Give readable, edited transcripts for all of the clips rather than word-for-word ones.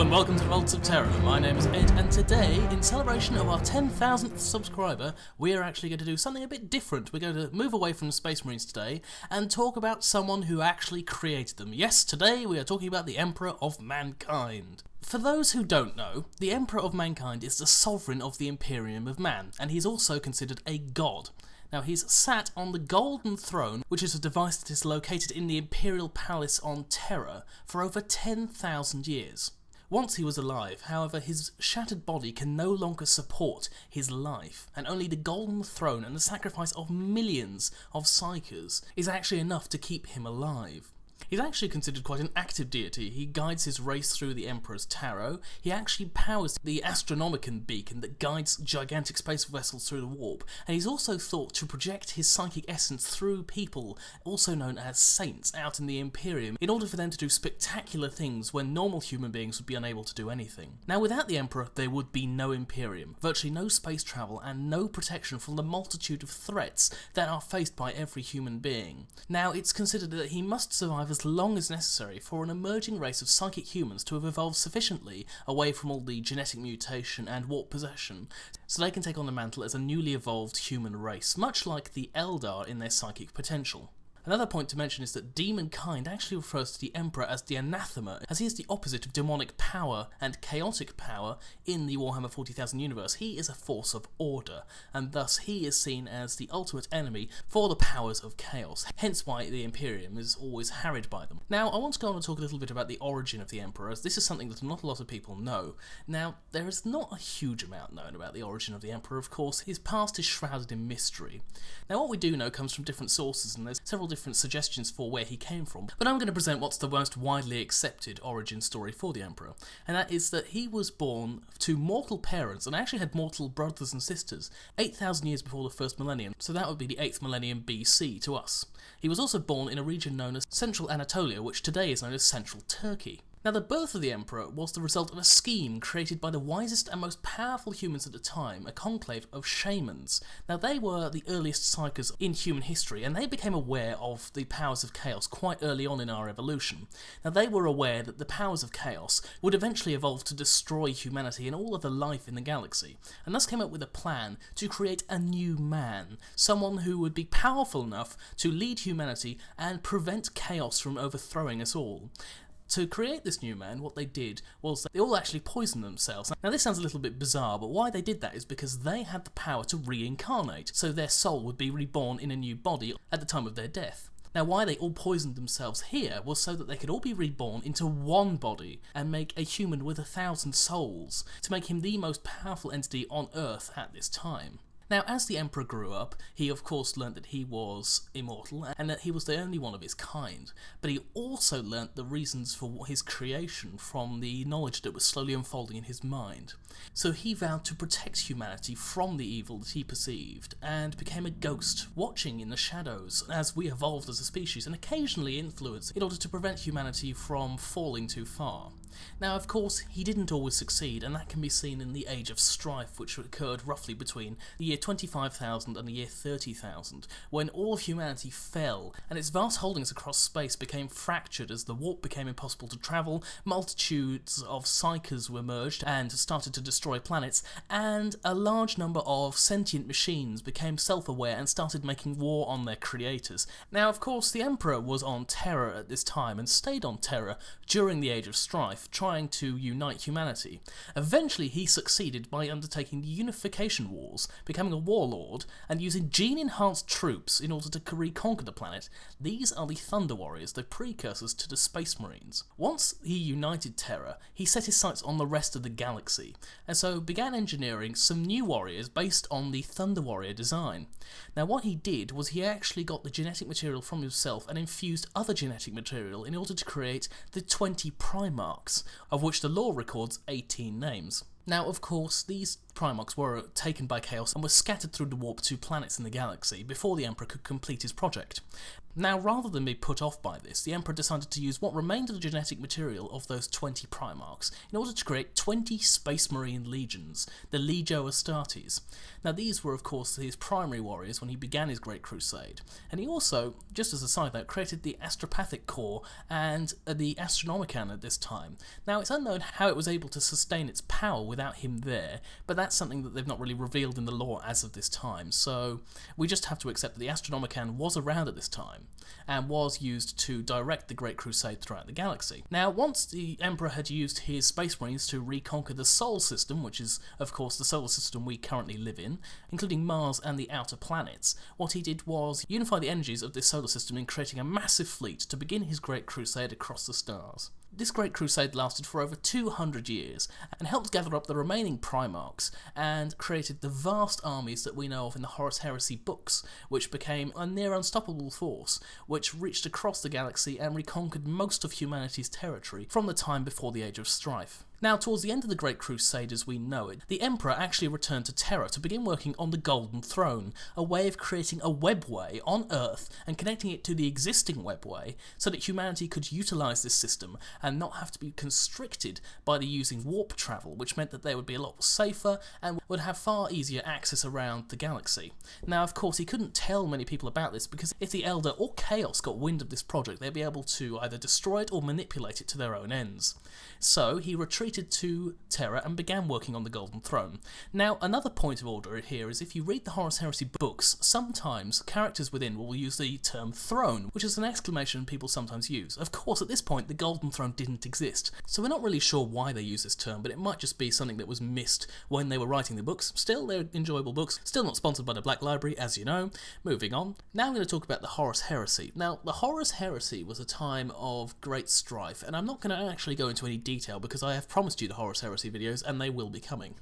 and welcome to Vaults of Terra. My name is Ed, and today, in celebration of our 10,000th subscriber, we are actually going to do something a bit different. We're going to move away from the Space Marines today and talk about someone who actually created them. Yes, today we are talking about the Emperor of Mankind. For those who don't know, the Emperor of Mankind is the sovereign of the Imperium of Man, and he's also considered a god. Now, he's sat on the Golden Throne, which is a device that is located in the Imperial Palace on Terra, for over 10,000 years. Once he was alive, however, his shattered body can no longer support his life, and only the Golden Throne and the sacrifice of millions of Psykers is actually enough to keep him alive. He's actually considered quite an active deity. He guides his race through the Emperor's Tarot. He actually powers the Astronomicon beacon that guides gigantic space vessels through the warp, and he's also thought to project his psychic essence through people, also known as saints, out in the Imperium, in order for them to do spectacular things when normal human beings would be unable to do anything. Now, without the Emperor, there would be no Imperium, virtually no space travel, and no protection from the multitude of threats that are faced by every human being. Now, it's considered that he must survive as long as necessary for an emerging race of psychic humans to have evolved sufficiently away from all the genetic mutation and warp possession, so they can take on the mantle as a newly evolved human race, much like the Eldar in their psychic potential. Another point to mention is that demonkind actually refers to the Emperor as the anathema, as he is the opposite of demonic power and chaotic power in the Warhammer 40,000 universe. He is a force of order, and thus he is seen as the ultimate enemy for the powers of chaos, hence why the Imperium is always harried by them. Now, I want to go on and talk a little bit about the origin of the Emperor, as this is something that not a lot of people know. Now, there is not a huge amount known about the origin of the Emperor, of course. His past is shrouded in mystery. Now, what we do know comes from different sources, and there's several different suggestions for where he came from, but I'm going to present what's the most widely accepted origin story for the Emperor, and that is that he was born to mortal parents and actually had mortal brothers and sisters 8,000 years before the first millennium, so that would be the 8th millennium BC to us. He was also born in a region known as Central Anatolia, which today is known as Central Turkey. Now, the birth of the Emperor was the result of a scheme created by the wisest and most powerful humans at the time, a conclave of shamans. Now, they were the earliest psykers in human history, and they became aware of the powers of chaos quite early on in our evolution. Now, they were aware that the powers of chaos would eventually evolve to destroy humanity and all other life in the galaxy, and thus came up with a plan to create a new man, someone who would be powerful enough to lead humanity and prevent chaos from overthrowing us all. To create this new man, what they did was they all actually poisoned themselves. Now, this sounds a little bit bizarre, but why they did that is because they had the power to reincarnate, so their soul would be reborn in a new body at the time of their death. Now, why they all poisoned themselves here was so that they could all be reborn into one body and make a human with 1,000 souls, to make him the most powerful entity on Earth at this time. Now, as the Emperor grew up, he of course learnt that he was immortal and that he was the only one of his kind, but he also learnt the reasons for his creation from the knowledge that was slowly unfolding in his mind. So he vowed to protect humanity from the evil that he perceived, and became a ghost, watching in the shadows as we evolved as a species, and occasionally influenced in order to prevent humanity from falling too far. Now, of course, he didn't always succeed, and that can be seen in the Age of Strife, which occurred roughly between the year 25,000 and the year 30,000, when all of humanity fell, and its vast holdings across space became fractured as the warp became impossible to travel, multitudes of psykers were merged and started to destroy planets, and a large number of sentient machines became self-aware and started making war on their creators. Now, of course, the Emperor was on Terra at this time, and stayed on Terra during the Age of Strife, trying to unite humanity. Eventually, he succeeded by undertaking the Unification Wars, becoming a warlord, and using gene-enhanced troops in order to reconquer the planet. These are the Thunder Warriors, the precursors to the Space Marines. Once he united Terra, he set his sights on the rest of the galaxy, and so began engineering some new warriors based on the Thunder Warrior design. Now, what he did was he actually got the genetic material from himself and infused other genetic material in order to create the 20 Primarchs, of which the lore records 18 names. Now, of course, these Primarchs were taken by Chaos and were scattered through the warp to planets in the galaxy before the Emperor could complete his project. Now, rather than be put off by this, the Emperor decided to use what remained of the genetic material of those 20 Primarchs in order to create 20 Space Marine legions, the Legio Astartes. Now, these were, of course, his primary warriors when he began his Great Crusade, and he also, just as a side note, created the Astropathic Corps and the Astronomicon at this time. Now, it's unknown how it was able to sustain its power without him there, but that's something that they've not really revealed in the lore as of this time, so we just have to accept that the Astronomicon was around at this time and was used to direct the Great Crusade throughout the galaxy. Now, once the Emperor had used his Space Marines to reconquer the Sol system, which is, of course, the solar system we currently live in, including Mars and the outer planets, what he did was unify the energies of this solar system in creating a massive fleet to begin his Great Crusade across the stars. This Great Crusade lasted for over 200 years and helped gather up the remaining Primarchs and created the vast armies that we know of in the Horus Heresy books, which became a near unstoppable force which reached across the galaxy and reconquered most of humanity's territory from the time before the Age of Strife. Now, towards the end of the Great Crusade as we know it, the Emperor actually returned to Terra to begin working on the Golden Throne, a way of creating a webway on Earth and connecting it to the existing webway so that humanity could utilise this system and not have to be constricted by the using warp travel, which meant that they would be a lot safer and would have far easier access around the galaxy. Now, of course, he couldn't tell many people about this because if the Elder or Chaos got wind of this project, they'd be able to either destroy it or manipulate it to their own ends. So he retreated to Terra and began working on the Golden Throne. Now, another point of order here is if you read the Horus Heresy books, sometimes characters within will use the term throne, which is an exclamation people sometimes use. Of course, at this point, the Golden Throne didn't exist, so we're not really sure why they use this term, but it might just be something that was missed when they were writing the books. Still, they're enjoyable books, still not sponsored by the Black Library, as you know. Moving on. Now I'm going to talk about the Horus Heresy. Now, the Horus Heresy was a time of great strife, and I'm not going to actually go into any detail because I have promised you the Horus Heresy videos and they will be coming.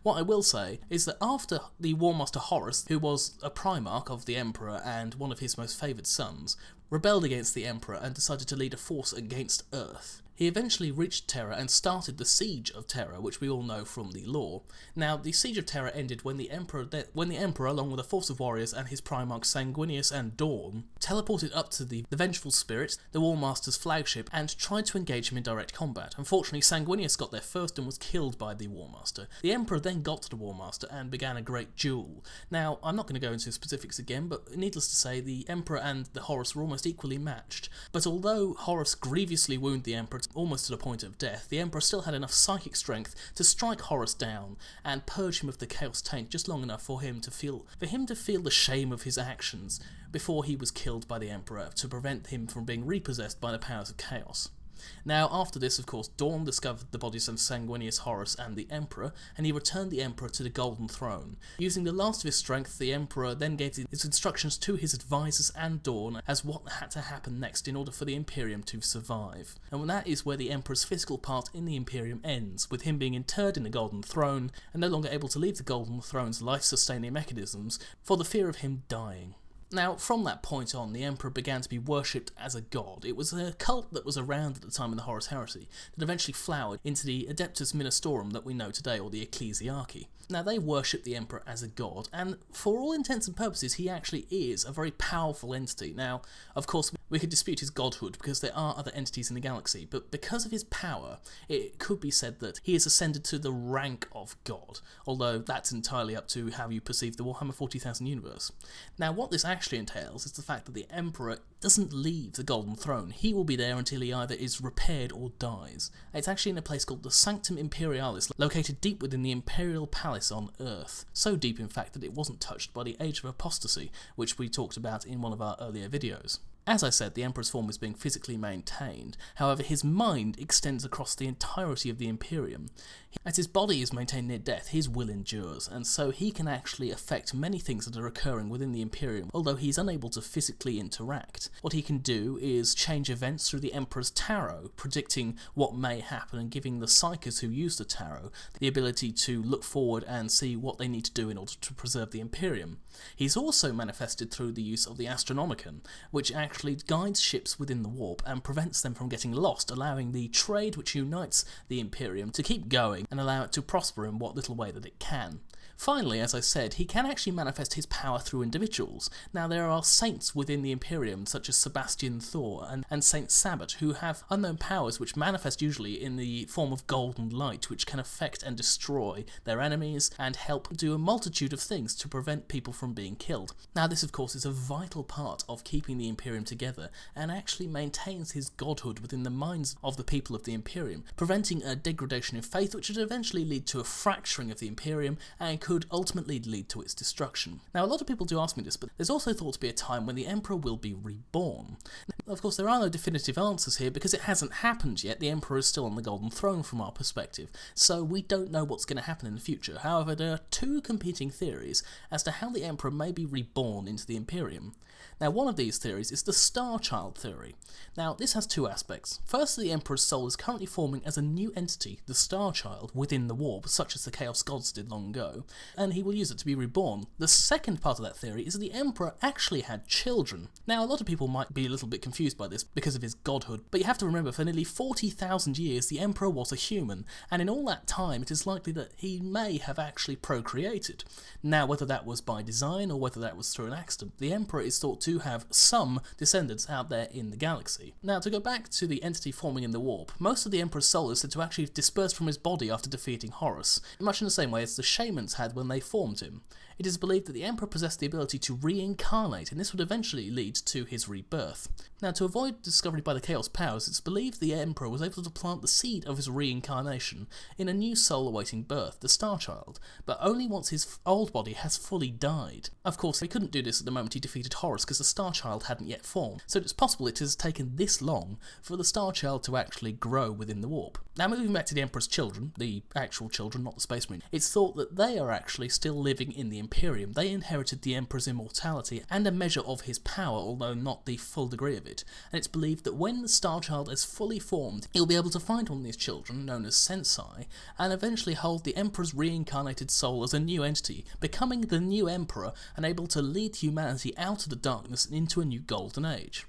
What I will say is that after the War Master Horus, who was a Primarch of the Emperor and one of his most favoured sons, rebelled against the Emperor and decided to lead a force against Earth. He eventually reached Terra and started the Siege of Terra, which we all know from the lore. Now, the Siege of Terra ended when the Emperor, along with a force of warriors and his Primarchs Sanguinius and Dawn, teleported up to the Vengeful Spirit, the War Master's flagship, and tried to engage him in direct combat. Unfortunately, Sanguinius got there first and was killed by the War Master. The Emperor then got to the War Master and began a great duel. Now, I'm not going to go into specifics again, but needless to say, the Emperor and the Horus were almost equally matched. But although Horus grievously wounded the Emperor almost to the point of death, the Emperor still had enough psychic strength to strike Horus down and purge him of the Chaos Taint just long enough for him to feel the shame of his actions before he was killed by the Emperor to prevent him from being repossessed by the powers of Chaos. Now, after this, of course, Dawn discovered the bodies of Sanguinius, Horus, and the Emperor, and he returned the Emperor to the Golden Throne. Using the last of his strength, the Emperor then gave his instructions to his advisors and Dawn as what had to happen next in order for the Imperium to survive. And that is where the Emperor's physical part in the Imperium ends, with him being interred in the Golden Throne and no longer able to leave the Golden Throne's life-sustaining mechanisms for the fear of him dying. Now, from that point on, the Emperor began to be worshipped as a god. It was a cult that was around at the time in the Horus Heresy that eventually flowered into the Adeptus Ministorum that we know today, or the Ecclesiarchy. Now, they worship the Emperor as a god, and for all intents and purposes, he actually is a very powerful entity. Now, of course, we could dispute his godhood because there are other entities in the galaxy, but because of his power, it could be said that he has ascended to the rank of god, although that's entirely up to how you perceive the Warhammer 40,000 universe. Now, what this actually entails is the fact that the Emperor doesn't leave the Golden Throne. He will be there until he either is repaired or dies. It's actually in a place called the Sanctum Imperialis, located deep within the Imperial Palace on Earth. So deep, in fact, that it wasn't touched by the Age of Apostasy, which we talked about in one of our earlier videos. As I said, the Emperor's form is being physically maintained, however his mind extends across the entirety of the Imperium. As his body is maintained near death, his will endures, and so he can actually affect many things that are occurring within the Imperium, although he's unable to physically interact. What he can do is change events through the Emperor's Tarot, predicting what may happen and giving the Psykers who use the Tarot the ability to look forward and see what they need to do in order to preserve the Imperium. He's also manifested through the use of the Astronomicon, which actually guides ships within the warp and prevents them from getting lost, allowing the trade which unites the Imperium to keep going and allow it to prosper in what little way that it can. Finally, as I said, he can actually manifest his power through individuals. Now, there are saints within the Imperium, such as Sebastian Thor and Saint Sabbat, who have unknown powers which manifest usually in the form of golden light, which can affect and destroy their enemies and help do a multitude of things to prevent people from being killed. Now, this of course is a vital part of keeping the Imperium together and actually maintains his godhood within the minds of the people of the Imperium, preventing a degradation in faith which would eventually lead to a fracturing of the Imperium and could ultimately lead to its destruction. Now, a lot of people do ask me this, but there's also thought to be a time when the Emperor will be reborn. Of course, there are no definitive answers here because it hasn't happened yet. The Emperor is still on the Golden Throne from our perspective, so we don't know what's going to happen in the future. However, there are two competing theories as to how the Emperor may be reborn into the Imperium. Now, one of these theories is the Star Child theory. Now, this has two aspects. First, the Emperor's soul is currently forming as a new entity, the Star Child, within the warp, such as the Chaos Gods did long ago, and he will use it to be reborn. The second part of that theory is that the Emperor actually had children. Now, a lot of people might be a little bit confused by this because of his godhood, but you have to remember for nearly 40,000 years the Emperor was a human, and in all that time it is likely that he may have actually procreated. Now, whether that was by design or whether that was through an accident, the Emperor is thought to have some descendants out there in the galaxy. Now, to go back to the entity forming in the warp, most of the Emperor's soul is said to actually disperse from his body after defeating Horus, much in the same way as the shamans had when they formed him. It is believed that the Emperor possessed the ability to reincarnate, and this would eventually lead to his rebirth. Now, to avoid discovery by the Chaos Powers, it's believed the Emperor was able to plant the seed of his reincarnation in a new soul awaiting birth, the Star Child, but only once his old body has fully died. Of course, he couldn't do this at the moment he defeated Horus because the Star Child hadn't yet formed, so it's possible it has taken this long for the Star Child to actually grow within the warp. Now, moving back to the Emperor's children, the actual children, not the Space Marine, it's thought that they are actually still living in the Imperium. They inherited the Emperor's immortality and a measure of his power, although not the full degree of it, and it's believed that when the Star Child is fully formed, he'll be able to find one of these children, known as Sensei, and eventually hold the Emperor's reincarnated soul as a new entity, becoming the new Emperor and able to lead humanity out of the darkness and into a new golden age.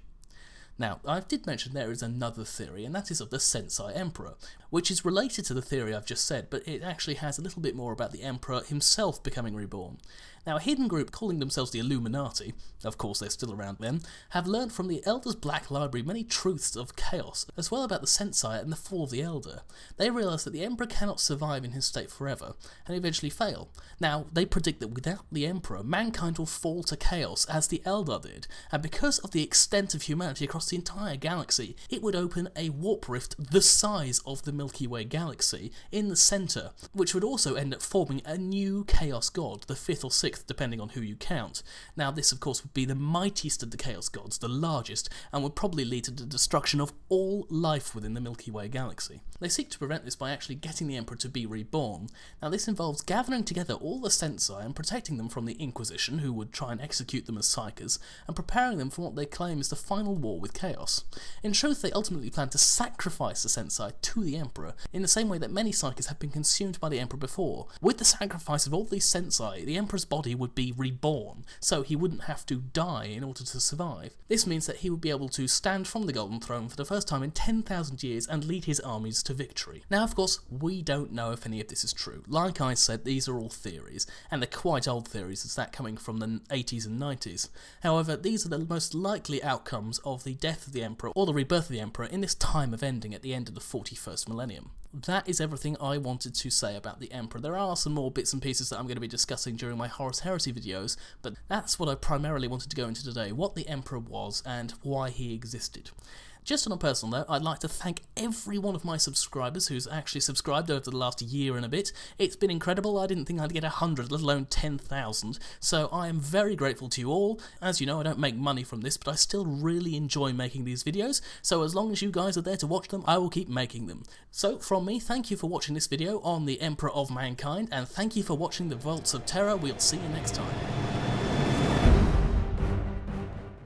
Now, I did mention there is another theory, and that is of the Sensei Emperor, which is related to the theory I've just said, but it actually has a little bit more about the Emperor himself becoming reborn. Now, a hidden group calling themselves the Illuminati, of course they're still around then, have learned from the Elder's Black Library many truths of chaos, as well about the Sensei and the fall of the Elder. They realise that the Emperor cannot survive in his state forever, and eventually fail. Now, they predict that without the Emperor, mankind will fall to chaos, as the Elder did, and because of the extent of humanity across the entire galaxy, it would open a warp rift the size of the Milky Way galaxy in the centre, which would also end up forming a new Chaos God, the 5th or 6th, depending on who you count. Now, this of course would be the mightiest of the Chaos Gods, the largest, and would probably lead to the destruction of all life within the Milky Way galaxy. They seek to prevent this by actually getting the Emperor to be reborn. Now, this involves gathering together all the Sensei and protecting them from the Inquisition, who would try and execute them as psychers, and preparing them for what they claim is the final war with Chaos. In truth, they ultimately plan to sacrifice the Sensei to the Emperor, in the same way that many psychers have been consumed by the Emperor before. With the sacrifice of all these Sensei, the Emperor's body would be reborn, so he wouldn't have to die in order to survive. This means that he would be able to stand from the Golden Throne for the first time in 10,000 years and lead his armies to victory. Now, of course, we don't know if any of this is true. Like I said, these are all theories, and they're quite old theories, as that coming from the 80s and 90s. However, these are the most likely outcomes of the death of the Emperor or the rebirth of the Emperor in this time of ending at the end of the 41st millennium. That is everything I wanted to say about the Emperor. There are some more bits and pieces that I'm going to be discussing during my Horus Heresy videos, but that's what I primarily wanted to go into today, what the Emperor was and why he existed. Just on a personal note, I'd like to thank every one of my subscribers who's actually subscribed over the last year and a bit. It's been incredible. I didn't think I'd get 100, let alone 10,000, so I am very grateful to you all. As you know, I don't make money from this, but I still really enjoy making these videos, so as long as you guys are there to watch them, I will keep making them. So, from me, thank you for watching this video on the Emperor of Mankind, and thank you for watching the Vaults of Terra. We'll see you next time.